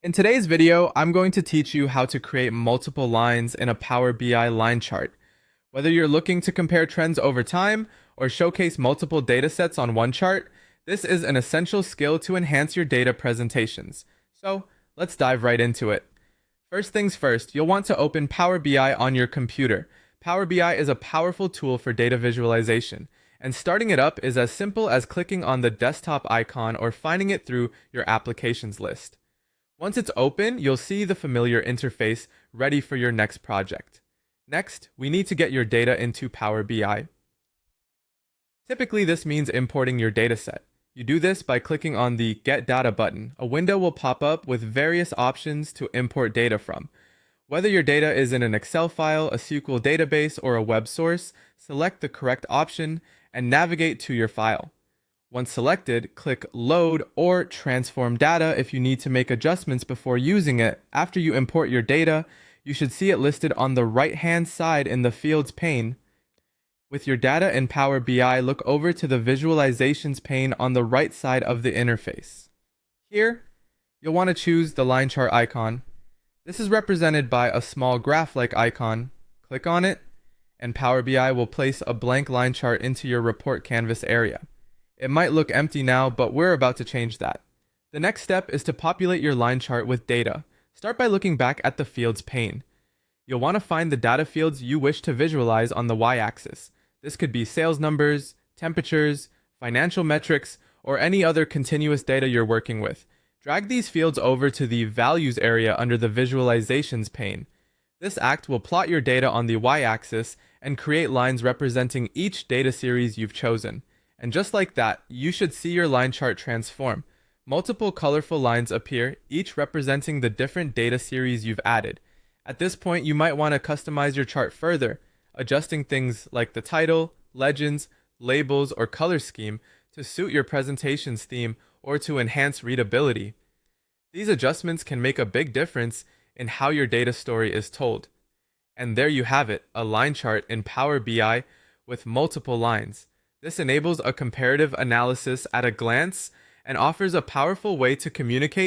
In today's video, I'm going to teach you how to create multiple lines in a Power BI line chart. Whether you're looking to compare trends over time or showcase multiple datasets on one chart, this is an essential skill to enhance your data presentations. So let's dive right into it. First things first, you'll want to open Power BI on your computer. Power BI is a powerful tool for data visualization, and starting it up is as simple as clicking on the desktop icon or finding it through your applications list. Once it's open, you'll see the familiar interface ready for your next project. Next, we need to get your data into Power BI. Typically, this means importing your dataset. You do this by clicking on the Get Data button. A window will pop up with various options to import data from. Whether your data is in an Excel file, a SQL database, or a web source, select the correct option and navigate to your file. Once selected, click Load or Transform Data if you need to make adjustments before using it. After you import your data, you should see it listed on the right-hand side in the Fields pane. With your data in Power BI, look over to the Visualizations pane on the right side of the interface. Here, you'll want to choose the line chart icon. This is represented by a small graph-like icon. Click on it, and Power BI will place a blank line chart into your report canvas area. It might look empty now, but we're about to change that. The next step is to populate your line chart with data. Start by looking back at the Fields pane. You'll want to find the data fields you wish to visualize on the y-axis. This could be sales numbers, temperatures, financial metrics, or any other continuous data you're working with. Drag these fields over to the Values area under the Visualizations pane. This act will plot your data on the y-axis and create lines representing each data series you've chosen. And just like that, you should see your line chart transform. Multiple colorful lines appear, each representing the different data series you've added. At this point, you might want to customize your chart further, adjusting things like the title, legends, labels, or color scheme to suit your presentation's theme or to enhance readability. These adjustments can make a big difference in how your data story is told. And there you have it, a line chart in Power BI with multiple lines. This enables a comparative analysis at a glance and offers a powerful way to communicate